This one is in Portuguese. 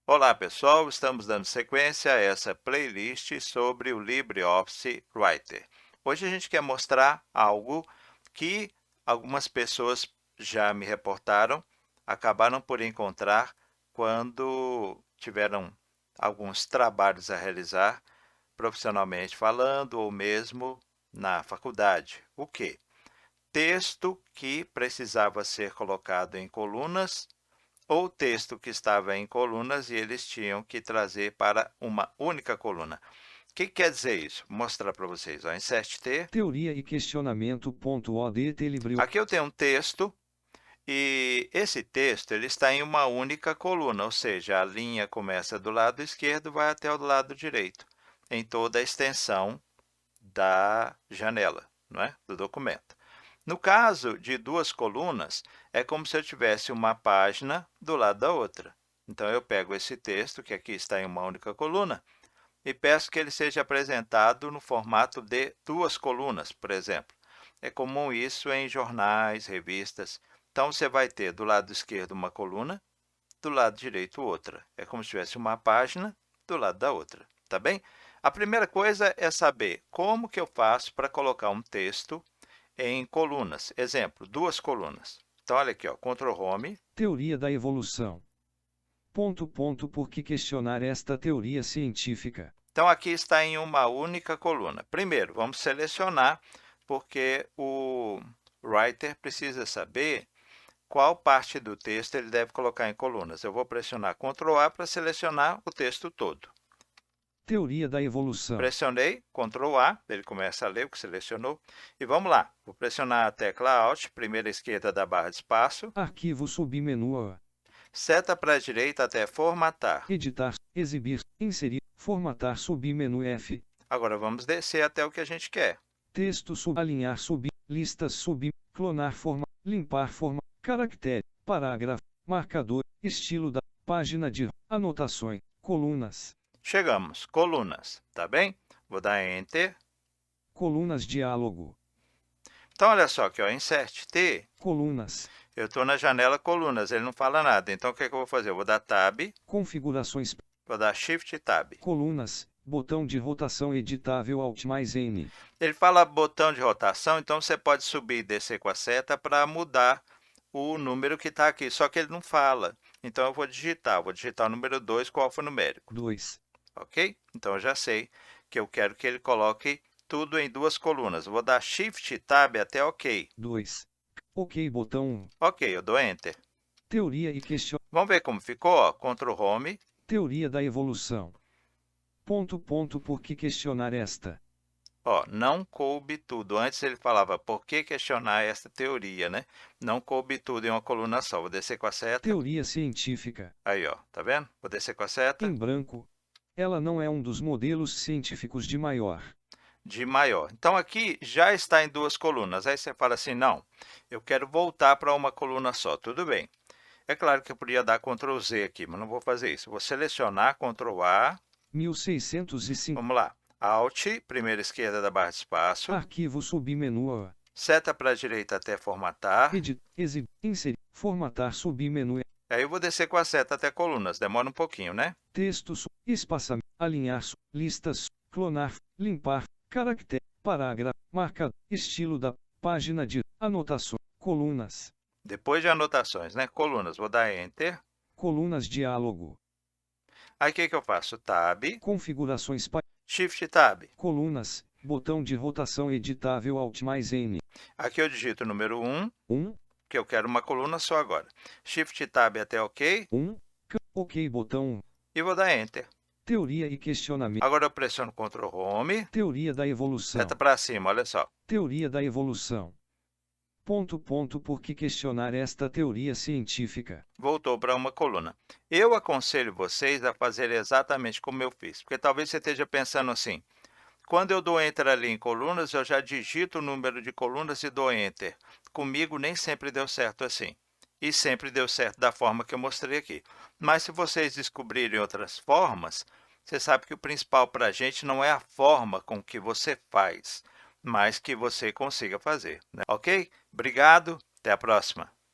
Olá, pessoal! Estamos dando sequência a essa playlist sobre o LibreOffice Writer. Hoje a gente quer mostrar algo que algumas pessoas já me reportaram, acabaram por encontrar quando tiveram alguns trabalhos a realizar, profissionalmente falando, ou mesmo na faculdade. O quê? Texto que precisava ser colocado em colunas ou texto que estava em colunas e eles tinham que trazer para uma única coluna. O que quer dizer isso? Vou mostrar para vocês. Ó, Insert T. Teoria e questionamento.odt LibreOffice. Aqui eu tenho um texto e esse texto ele está em uma única coluna, ou seja, a linha começa do lado esquerdo e vai até o lado direito, em toda a extensão da janela, não é? Do documento. No caso de duas colunas, é como se eu tivesse uma página do lado da outra. Então, eu pego esse texto, que aqui está em uma única coluna, e peço que ele seja apresentado no formato de duas colunas, por exemplo. É comum isso em jornais, revistas. Então, você vai ter do lado esquerdo uma coluna, do lado direito outra. É como se tivesse uma página do lado da outra, tá bem? A primeira coisa é saber como que eu faço para colocar um texto em colunas. Exemplo, duas colunas. Então, olha aqui, ó, Ctrl Home. Teoria da evolução. Por que questionar esta teoria científica? Então, aqui está em uma única coluna. Primeiro, vamos selecionar, porque o Writer precisa saber qual parte do texto ele deve colocar em colunas. Eu vou pressionar Ctrl A para selecionar o texto todo. Teoria da evolução. Pressionei Ctrl A, ele começa a ler o que selecionou. E vamos lá, vou pressionar a tecla Alt, primeira esquerda da barra de espaço, Arquivo submenu A. seta para a direita até formatar. Editar, exibir, inserir, formatar submenu F. Agora vamos descer até o que a gente quer. Texto subalinhar listas clonar limpar caractere, parágrafo, marcador, estilo da página de anotações, colunas, Chegamos, colunas, tá bem? Vou dar Enter. colunas diálogo, Então, olha só aqui, ó, Insert T, colunas, eu estou na janela colunas, ele não fala nada. Então, o que é que eu vou fazer? Eu vou dar Tab, configurações, vou dar Shift Tab. colunas, botão de rotação editável Alt mais N, Ele fala botão de rotação, então você pode subir e descer com a seta para mudar o número que está aqui, só que ele não fala. Então, eu vou digitar o número 2 com alfanumérico, 2, ok? Então, eu já sei que eu quero que ele coloque tudo em duas colunas. Eu vou dar Shift Tab até OK. 2, OK botão 1, Ok, eu dou Enter. teoria e questionamento, Vamos ver como ficou? Ó, Ctrl Home. teoria da evolução, por que questionar esta, Ó, não coube tudo. Antes ele falava, por que questionar esta teoria, né? Não coube tudo em uma coluna só. Vou descer com a seta. teoria científica, Aí, ó, tá vendo? Vou descer com a seta. em branco, ela não é um dos modelos científicos de maior, De maior. Então, aqui já está em duas colunas. Aí você fala assim, não, eu quero voltar para uma coluna só. Tudo bem. É claro que eu podia dar Ctrl Z aqui, mas não vou fazer isso. Vou selecionar, Ctrl A. 1605, Vamos lá. Alt, primeira esquerda da barra de espaço. arquivo submenu A, Seta para a direita até formatar. inserir, formatar submenu E, Aí eu vou descer com a seta até colunas. Demora um pouquinho, né? texto, espaçamento, alinhar, listas, clonar, limpar, caractere, parágrafo, marcador, estilo da página de anotações, colunas, Depois de anotações, né? Colunas. Vou dar Enter. colunas diálogo, Aí, o que eu faço? Tab, configurações, Shift Tab. colunas, botão de rotação editável Alt mais N, Aqui eu digito o número 1, 1, que eu quero uma coluna só agora. Shift Tab até OK 1, OK botão 1, e vou dar Enter. teoria e questionamento, Agora eu pressiono Ctrl Home, teoria da evolução, seta para cima, olha só. teoria da evolução. Por que questionar esta teoria científica? Voltou para uma coluna. Eu aconselho vocês a fazer exatamente como eu fiz, porque talvez você esteja pensando assim, quando eu dou Enter ali em colunas, eu já digito o número de colunas e dou Enter. Comigo nem sempre deu certo assim. E sempre deu certo da forma que eu mostrei aqui. Mas se vocês descobrirem outras formas, você sabe que o principal para a gente não é a forma com que você faz, mas que você consiga fazer, né? Ok? Obrigado, até a próxima.